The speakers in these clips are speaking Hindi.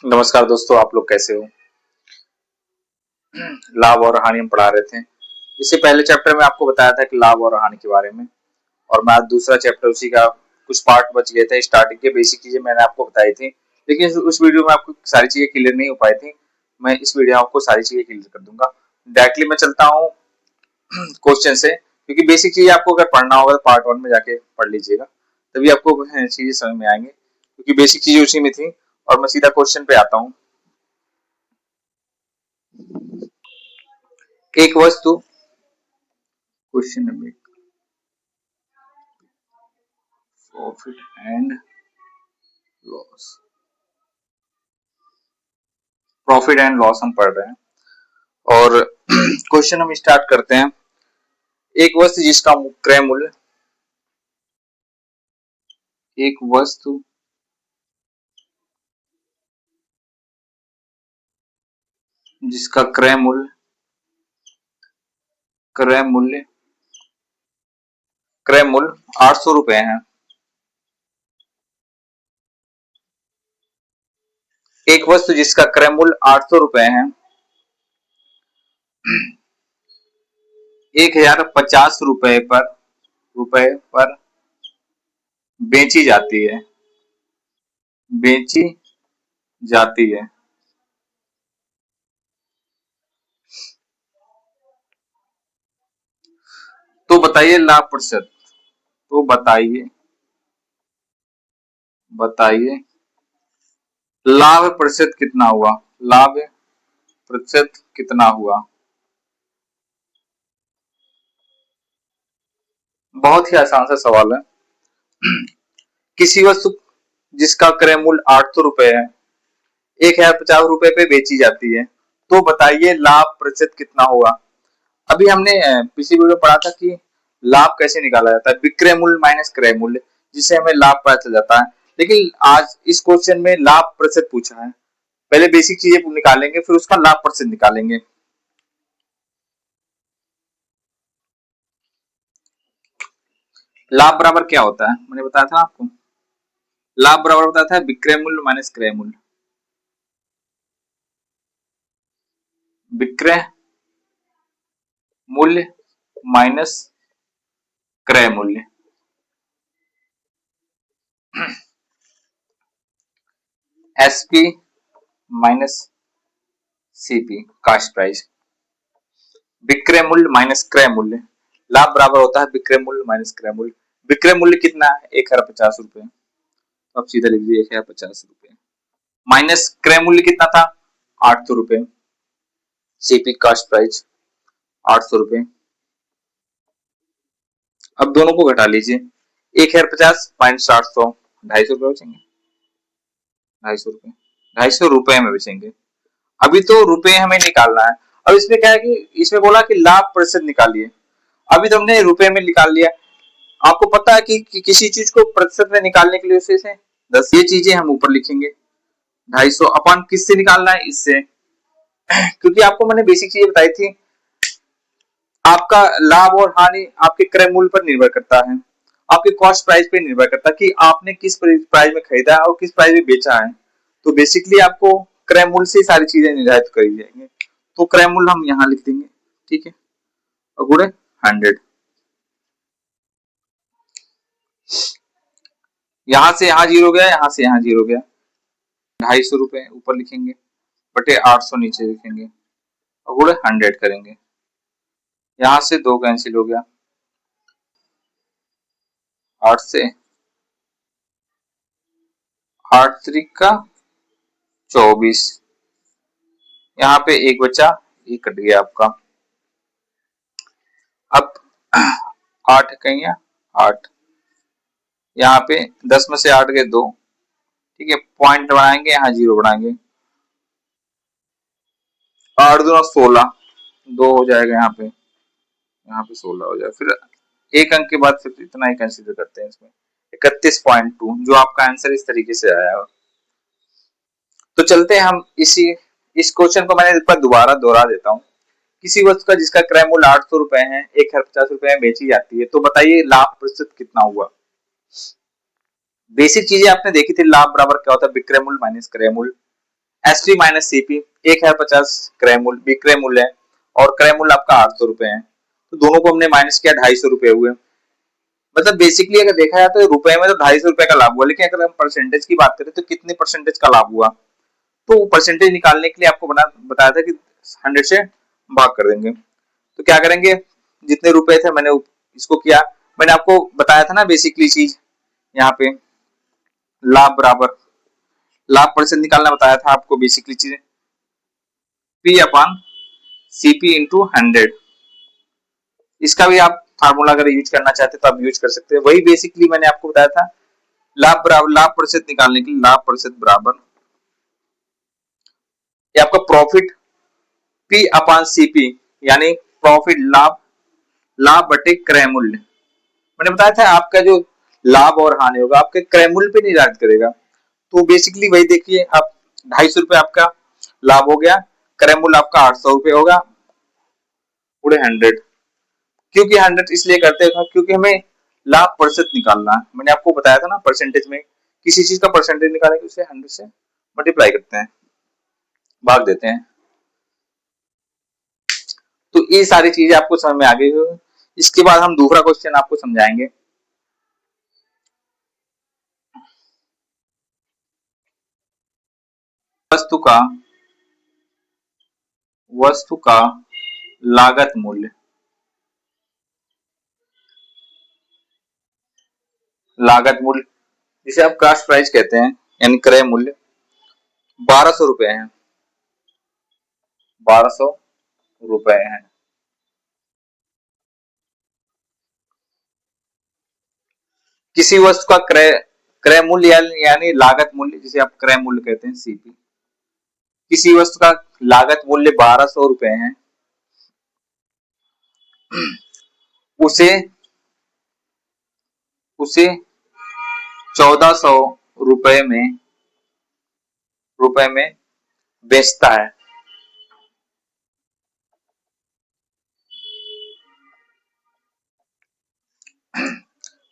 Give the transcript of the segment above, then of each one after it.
नमस्कार दोस्तों, आप लोग कैसे हो। लाभ और हानि हम पढ़ा रहे थे। इससे पहले चैप्टर में आपको बताया था कि लाभ और हानि के बारे में, और मैं आज दूसरा चैप्टर उसी का कुछ पार्ट बच गए थे। स्टार्टिंग के बेसिक चीजें मैंने आपको बताई थी, लेकिन उस वीडियो में आपको सारी चीजें क्लियर नहीं हो पाई थी। मैं इस वीडियो में आपको सारी चीजें क्लियर कर दूंगा। डायरेक्टली मैं चलता हूँ क्वेश्चन से, क्योंकि बेसिक चीजें आपको अगर पढ़ना होगा तो पार्ट 1 में जाके पढ़ लीजिएगा, तभी आपको चीजें समझ में आएंगे, क्योंकि बेसिक चीजें उसी में थी। और मैं सीधा क्वेश्चन पे आता हूँ। एक वस्तु, question number, profit and loss, profit and loss हम पढ़ रहे हैं। और क्वेश्चन हम स्टार्ट करते हैं। एक वस्तु जिसका क्रय मूल्य, एक वस्तु जिसका क्रय मूल्य, क्रय मूल्य 800 रुपए है। एक वस्तु जिसका क्रय मूल्य 800 रुपए है, 1050 रुपए पर बेची जाती है, बेची जाती है। तो बताइए लाभ प्रतिशत, तो बताइए लाभ प्रतिशत कितना हुआ, लाभ प्रतिशत कितना हुआ। बहुत ही आसान सा सवाल है। किसी वस्तु जिसका क्रय मूल्य 800 रुपए है, 1050 रुपए पे बेची जाती है, तो बताइए लाभ प्रतिशत कितना होगा। अभी हमने पिछली वीडियो पढ़ा था कि लाभ कैसे निकाला जाता है, विक्रय मूल्य माइनस क्रय मूल्य, जिससे हमें लाभ पता चल जाता है। लेकिन आज इस क्वेश्चन में लाभ प्रतिशत पूछा है। पहले बेसिक चीजें निकालेंगे, फिर उसका लाभ प्रतिशत निकालेंगे। लाभ बराबर क्या होता है, मैंने बताया था आपको। लाभ बराबर बताया था विक्रय मूल्य माइनस क्रय मूल्य। विक्रय मूल्य माइनस क्रय मूल्य। SP minus CP, cost price. विक्रय मूल्य माइनस क्रय मूल्य। लाभ बराबर होता है विक्रय मूल्य माइनस क्रय मूल्य। विक्रय मूल्य कितना है, 1050 रुपए। अब सीधा लिख दिए 1050 रुपए, माइनस क्रय मूल्य कितना था, 800 रुपए। सीपी कास्ट प्राइस 800 रुपए। अब दोनों को घटा लीजिए, 1050 माइनस 800, 250 रुपए बचेंगे। 250 रुपए में बचेंगे। अभी तो रुपए हमें निकालना है। अब इसमें क्या है कि इसमें बोला कि लाभ प्रतिशत निकालिए। अभी तो हमने रुपए में निकाल लिया। आपको पता है कि किसी चीज को प्रतिशत में निकालने के लिए उसे से 10, ये चीजें हम ऊपर लिखेंगे। 250 अपन किससे निकालना है, इससे। क्योंकि आपको मैंने बेसिक चीजें बताई थी, आपका लाभ और हानि आपके क्रय मूल्य पर निर्भर करता है, आपके कॉस्ट प्राइस पे निर्भर करता है कि आपने किस प्राइस में खरीदा है और किस प्राइस में बेचा है। तो बेसिकली आपको क्रय मूल्य से सारी चीजें निर्धारित करी जाएंगे। तो क्रय मूल्य हम यहाँ लिख देंगे, ठीक है, और गुणे 100। यहां से यहां 0 गया, यहां से यहां 0 गया। 250 रुपए ऊपर लिखेंगे, बटे 800 नीचे लिखेंगे, और गुणे 100 करेंगे। यहां से 2 कैंसिल हो गया, 8 से 8 त्रिका 24, यहाँ पे 1 बचा, 1 कट गया आपका। अब 8 कहीं 8, यहाँ पे 10 में से 8 गए 2, ठीक है, पॉइंट बनाएंगे, यहाँ 0 बनाएंगे। 8 दूना 16, 2 हो जाएगा यहाँ पे 16 हो जाएगा। फिर एक अंक के बाद फिर इतना ही कंसीडर करते हैं इसमें, 31.2, जो आपका आंसर इस तरीके से आया है। तो चलते हैं हम इस क्वेश्चन को मैंने एक बार दोबारा दोहरा देता हूँ। किसी वस्तु का जिसका क्रय मूल्य 800 रुपए है, 1050 रुपए में बेची जाती है, तो बताइए लाभ प्रतिशत कितना हुआ। बेसिक चीजें आपने देखी थी, लाभ बराबर क्या होता है, विक्रय मूल्य माइनस क्रय मूल्य। एसपी माइनस सीपी 1050 क्रय मूल्य विक्रय मूल्य है और क्रय मूल्य आपका 800 रुपए है, तो दोनों को हमने माइनस किया 250 रुपए हुए। मतलब बेसिकली अगर देखा जाए तो रुपए में तो 250 रुपए का लाभ हुआ, लेकिन अगर हम परसेंटेज की बात करें तो कितने परसेंटेज का लाभ हुआ, तो परसेंटेज निकालने के लिए आपको बताया था कि 100 से भाग कर देंगे। तो क्या करेंगे, जितने रुपए थे मैंने इसको किया, मैंने आपको बताया था ना बेसिकली चीज यहाँ पे लाभ बराबर लाभ परसेंट निकालना बताया था आपको बेसिकली चीज पी अपन सीपी इंटू 100। इसका भी आप फार्मूला अगर यूज करना चाहते तो आप यूज कर सकते हैं। वही बेसिकली मैंने आपको बताया था लाभ बराबर लाभ प्रतिशत निकालने के लिए लाभ प्रतिशत बराबर ये आपका प्रॉफिट पी अपान सीपी यानी प्रॉफिट लाभ लाभ बटे क्रय मूल्य। मैंने बताया था आपका जो लाभ और हानि होगा आपके क्रय मूल्य पे निर्धारित करेगा। तो बेसिकली वही देखिए आप 250 रुपए आपका लाभ हो गया, क्रय मूल्य आपका 800 रुपए होगा पूरे 100। क्योंकि 100 इसलिए करते हैं क्योंकि हमें लाभ प्रतिशत निकालना है। मैंने आपको बताया था ना परसेंटेज में किसी चीज का परसेंटेज निकालेंगे उसे 100 से मल्टीप्लाई करते हैं, भाग देते हैं। तो ये सारी चीजें आपको समझ में आ गई हो। इसके बाद हम दूसरा क्वेश्चन आपको समझाएंगे। वस्तु का लागत मूल्य जिसे आप कास्ट प्राइस कहते हैं यानी क्रय मूल्य 1200 रुपए है, 1200 रुपए है। किसी वस्तु का क्रय क्रय मूल्य यानी लागत मूल्य जिसे आप क्रय मूल्य कहते हैं सीपी, किसी वस्तु का लागत मूल्य 1200 रुपए है, उसे उसे 1400 रुपए में बेचता है।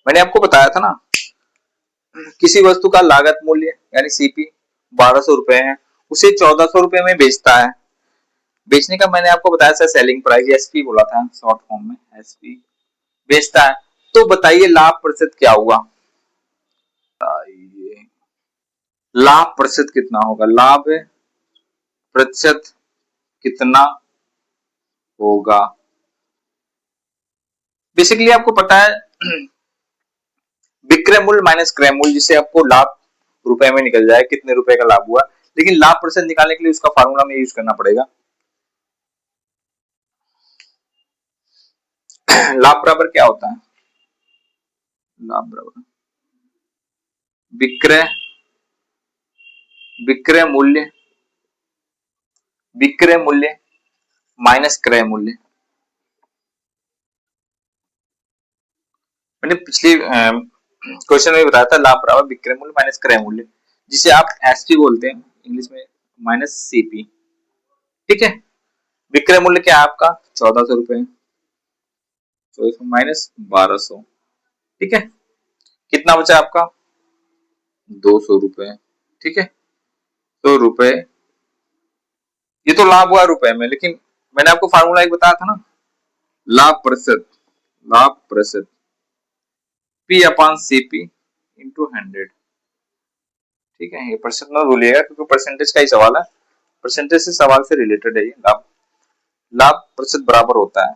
मैंने आपको बताया था ना किसी वस्तु का लागत मूल्य यानी सीपी 1200 रुपए है, उसे 1400 रुपए में बेचता है। बेचने का मैंने आपको बताया था सेलिंग प्राइस एसपी बोला था शॉर्ट फॉर्म में एसपी, बेचता है। तो बताइए लाभ प्रतिशत क्या हुआ, लाभ प्रतिशत कितना होगा, लाभ प्रतिशत कितना होगा। बेसिकली आपको पता है विक्रय मूल्य माइनस क्रय मूल्य जिसे आपको लाभ रुपए में निकल जाए कितने रुपए का लाभ हुआ, लेकिन लाभ प्रतिशत निकालने के लिए उसका फार्मूला में यूज करना पड़ेगा। लाभ बराबर क्या होता है, लाभ बराबर विक्रय विक्रय मूल्य माइनस क्रय मूल्य। मैंने पिछले क्वेश्चन में बताया था लाभ बराबर विक्रय मूल्य माइनस क्रय मूल्य जिसे आप एसपी बोलते हैं इंग्लिश में माइनस सीपी। ठीक है, विक्रय मूल्य क्या है आपका 1400 रुपए, 1400 माइनस 1200, ठीक है, कितना बचा आपका 200 रुपए। ठीक है, तो रुपए ये तो लाभ हुआ रुपए में, लेकिन मैंने आपको फार्मूला एक बताया था ना लाभ प्रतिशत पी अपान सीपी इंटू 100। ठीक है, ये परसेंट ना भूलिएगा क्योंकि परसेंटेज का ही सवाल है, परसेंटेज से सवाल से रिलेटेड है ये। लाभ लाभ प्रतिशत बराबर होता है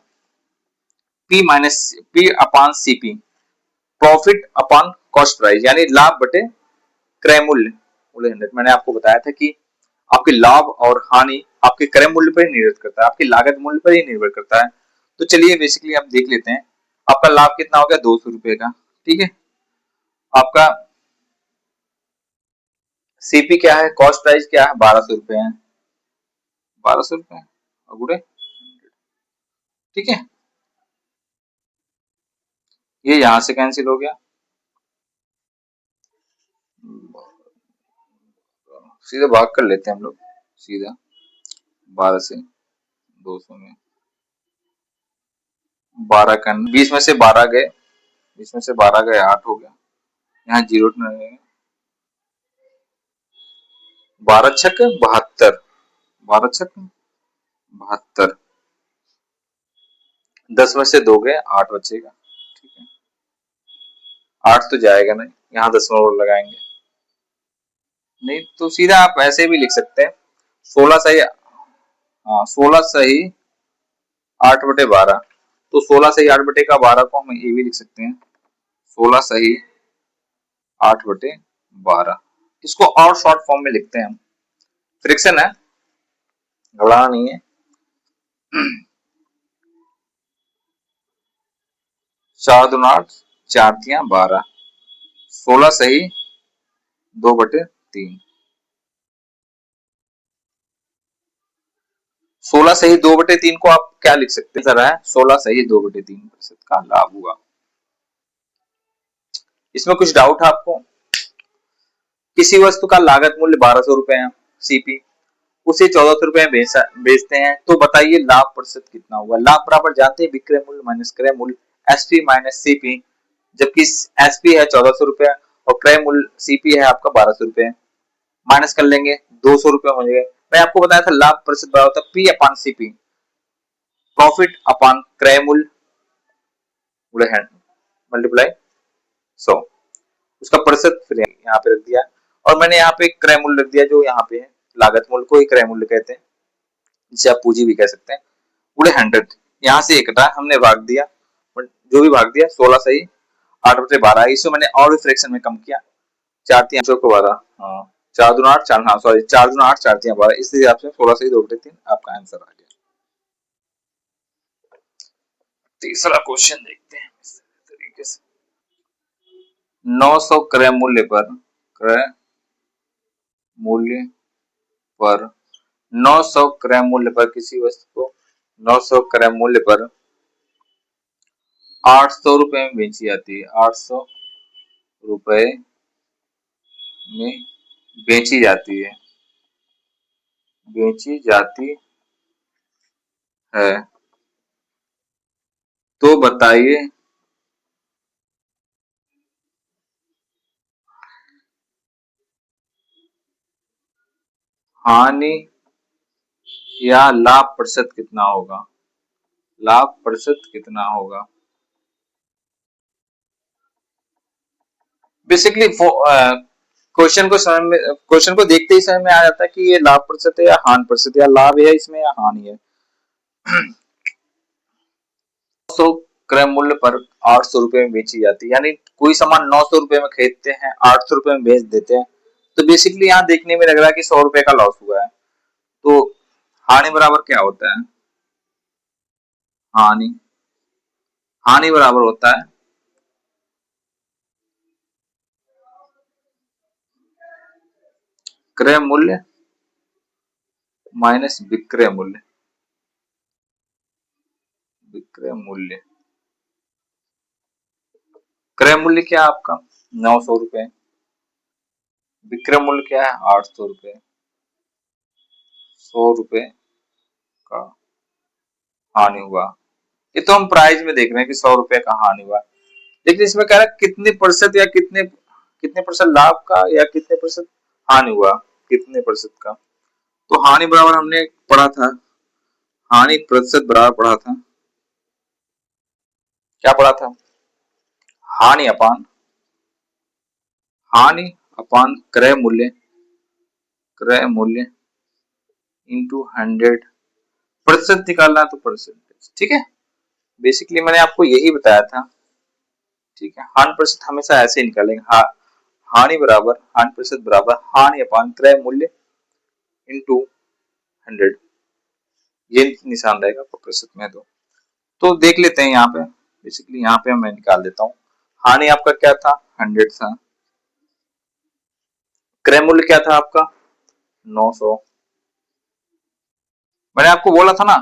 P minus P upon CP profit upon cost price यानी लाभ बटे क्रय मूल्य मूल्य 100। मैंने आपको बताया था कि आपके लाभ और हानि आपके क्रय मूल्य पर ही निर्भर करता है, आपके लागत मूल्य पर ही निर्भर करता है। तो चलिए बेसिकली हम देख लेते हैं आपका लाभ कितना हो गया 200 रुपए का। ठीक है, आपका सीपी क्या है, कॉस्ट प्राइस क्या है 1200 रुपए है, 1200 रुपए अगुड़े। ठीक है, ये यहां से कैंसिल हो गया, सीधा भाग कर लेते हैं हम लोग, सीधा 12 से 200 में 12 का 20 में से 12 गए, 20 में से 12 गए 8 हो गया, यहाँ जीरो 12 छक 72, 12 छक 72, 10 में से 2 गए 8 बचेगा। ठीक है, 8 तो जाएगा नहीं, यहाँ दशमलव लगाएंगे, नहीं तो सीधा आप ऐसे भी लिख सकते हैं 16 सही, हाँ 16 सही 8/12, तो 16 सही 8/12 को हम ये भी लिख सकते हैं 16 सही 8/12। इसको और शॉर्ट फॉर्म में लिखते हैं हम, फ्रिक्शन है, घबराना नहीं है। 4 दूना 8, 4 तियां 12, 16 सही 2/3, 16 सही 2/3 को आप क्या लिख सकते हैं, जरा है 16 सही 2/3% का लाभ हुआ। इसमें कुछ डाउट है आपको? किसी वस्तु का लागत मूल्य 1200 रुपए है सीपी, उसे 1400 रुपए में बेचते हैं, तो बताइए लाभ प्रतिशत कितना होगा। लाभ बराबर जानते हैं विक्रय मूल्य माइनस क्रय मूल्य, एसपी माइनस सीपी, जबकि एसपी है 1400 रुपए और क्रय मूल्य सीपी है आपका 1200 रुपए, माइनस कर लेंगे 200 रुपए हो जाएगा। मैं आपको बताया था लाभ प्रतिशत बराबर होता है P upon CP, profit upon क्रय मूल्य मल्टीप्लाई 100, उसका प्रतिशत फिर यहाँ पे रख दिया, और मैंने यहाँ पे क्रय मूल्य रख दिया जो यहाँ पे है, लागत मूल्य को ही क्रय मूल्य कहते हैं, जिसे आप पूंजी भी कह सकते हैं, पूरे 100 यहाँ से एक घटा हमने भाग दिया, जो भी भाग दिया 16 सही 8/12, इसमें मैंने और भी फ्रैक्शन में कम किया, 4 3 को 12, हाँ 4 दूना 8, 4 हाँ सॉरी 4 दूना 8, 4 3 12, इस हिसाब से 16 सही 2/3 आपका आंसर आ गया। तीसरा क्वेश्चन देखते हैं इस तरीके से, 900 क्रय मूल्य पर 900 क्रय मूल्य पर किसी वस्तु को 900 क्रय मूल्य पर 800 रुपए में बेची जाती है, 800 रुपए में बेची जाती है, बेची जाती है, तो बताइए हानि या लाभ प्रतिशत कितना होगा, लाभ प्रतिशत कितना होगा। बेसिकली क्वेश्चन को देखते ही समझ में आ जाता है कि ये लाभ प्रतिशत है या हानि प्रतिशत, या लाभ है इसमें या हानि है। 900 क्रय मूल्य पर 800 रुपए में बेची जाती है, यानी कोई सामान 900 रुपए में खरीदते हैं 800 रुपए में बेच देते हैं, तो बेसिकली यहाँ देखने में लग रहा है कि 100 रुपए का लॉस हुआ है, तो हानि बराबर क्या होता है, हानि हानि बराबर होता है क्रय मूल्य माइनस विक्रय मूल्य, विक्रय मूल्य, क्रय मूल्य क्या है आपका 900 रुपए, विक्रय मूल्य क्या है 800 रुपए, 100 रुपए का हानि हुआ। ये तो हम प्राइस में देख रहे हैं कि 100 रुपए का हानि हुआ, लेकिन इसमें कह रहा है कितने प्रतिशत या कितने कितने प्रतिशत लाभ का या कितने प्रतिशत हानि हुआ, कितने प्रतिशत का। तो हानि बराबर हमने पढ़ा था, हानि प्रतिशत बराबर पढ़ा था, क्या पढ़ा था, हानि अपान क्रय मूल्य, क्रय मूल्य इंटू 100, प्रतिशत निकालना तो परसेंटेज। ठीक है, बेसिकली मैंने आपको यही बताया था। ठीक है, हानि प्रतिशत हमेशा ऐसे निकालेंगे, हानि प्रतिशत बराबर हानि अपान क्रय मूल्य इंटू 100, ये निशान रहेगा प्रतिशत में। तो देख लेते हैं यहाँ पे, बेसिकली यहाँ पे मैं निकाल देता हूँ, हानि आपका क्या था 100 था, क्रय मूल्य क्या था आपका 900, मैंने आपको बोला था ना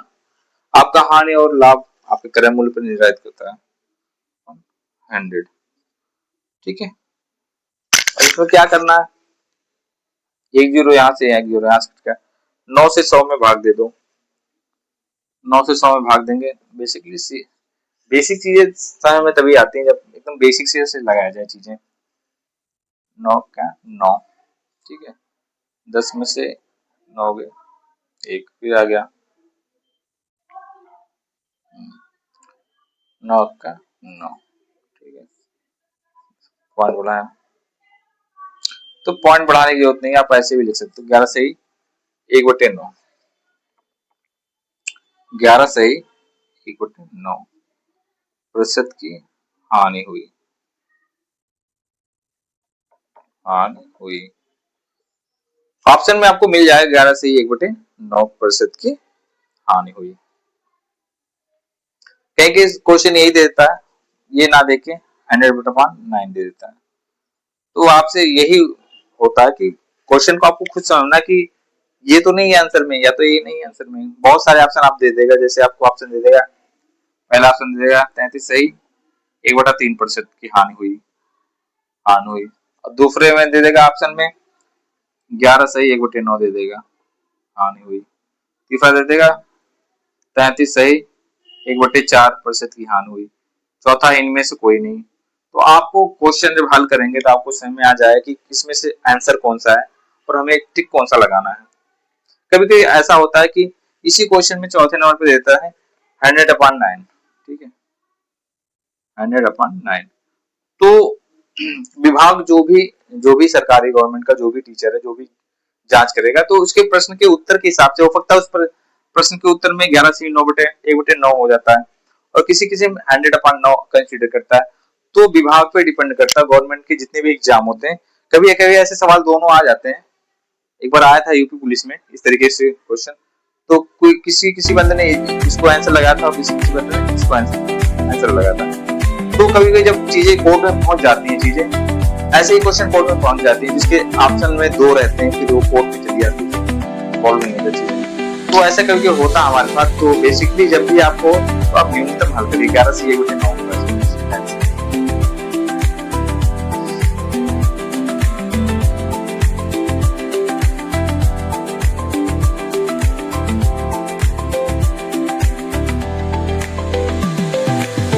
आपका हानि और लाभ आपके क्रय मूल्य पर निर्धारित करता है 100। ठीक है, और इसमें क्या करना है, एक जीरो यहाँ से एक जीरो यहाँ से, 9 से 100 में भाग दे दो, 9 से 100 में भाग देंगे, बेसिकली बेसिक चीजें समझ में तभी आती हैं जब एकदम बेसिक से लगाया जाए चीजें। 9 क्या 9, ठीक है 10 में से 9 गए, 1 फिर आ गया 9 का 9। ठीक है, पॉइंट बढ़ाया, तो पॉइंट बढ़ाने की जरूरत नहीं है, आप ऐसे भी लिख सकते हो 11 सही 1/9, 11 सही 1/9 प्रतिशत की हानि हुई, हानि हुई। ऑप्शन में आपको मिल जाएगा 11 सही 1/9 प्रतिशत की हानि हुई। कहीं कि क्वेश्चन यही दे देता है, ये ना देके 100/9 दे देता है। तो आपसे यही होता है कि क्वेश्चन को आपको खुद समझना कि ये तो नहीं है आंसर में, या तो ये नहीं है आंसर में, बहुत सारे ऑप्शन आप दे देगा। जैसे आपको ऑप्शन दे देगा, पहला ऑप्शन दे देगा 33 सही 1/3 प्रतिशत की हानि हुई, हानि हुई। और दूसरे में दे देगा ऑप्शन में 11 सही 1/9 दे देगा, हानि हुई। तीसरा दे देगा 33 सही 1/4 प्रतिशत की हानि हुई। चौथा इनमें से कोई नहीं। तो आपको क्वेश्चन जब हल करेंगे तो आपको समझ में आ जाए कि इसमें से आंसर कौन सा है और हमें टिक कौन सा लगाना है। कभी कभी ऐसा होता है कि इसी क्वेश्चन में चौथे नंबर पे देता है 100/9, ठीक है 100/9। तो विभाग जो भी सरकारी गवर्नमेंट का जो भी टीचर है, जो भी जांच करेगा, तो उसके प्रश्न के उत्तर के हिसाब से हो सकता है उस पर प्रश्न के उत्तर में 11 से 1/9 हो जाता है, और किसी किसी में 100/9 कंसीडर करता है। तो विभाग पे डिपेंड करता है, गवर्नमेंट के जितने भी एग्जाम होते हैं, कभी कभी ऐसे सवाल दोनों आ जाते हैं। एक बार आया था यूपी पुलिस में इस तरीके से क्वेश्चन, तो कोई किसी बंदे ने इसको आंसर लगाया था और किसी बंदे ने इसको आंसर लगाया था। तो कभी कभी जब चीजें कोर्ट में पहुंच जाती हैं, चीजें ऐसे ही क्वेश्चन कोर्ट में पहुंच जाती है जिसके ऑप्शन में 2 रहते हैं, फिर वो कोर्ट में चली जाती है, सॉल्व नहीं होता चीजें। तो ऐसा कभी होता है हमारे साथ। तो बेसिकली जब भी आपको, तो आप न्यूनतम हल करिए 11 से 1/9।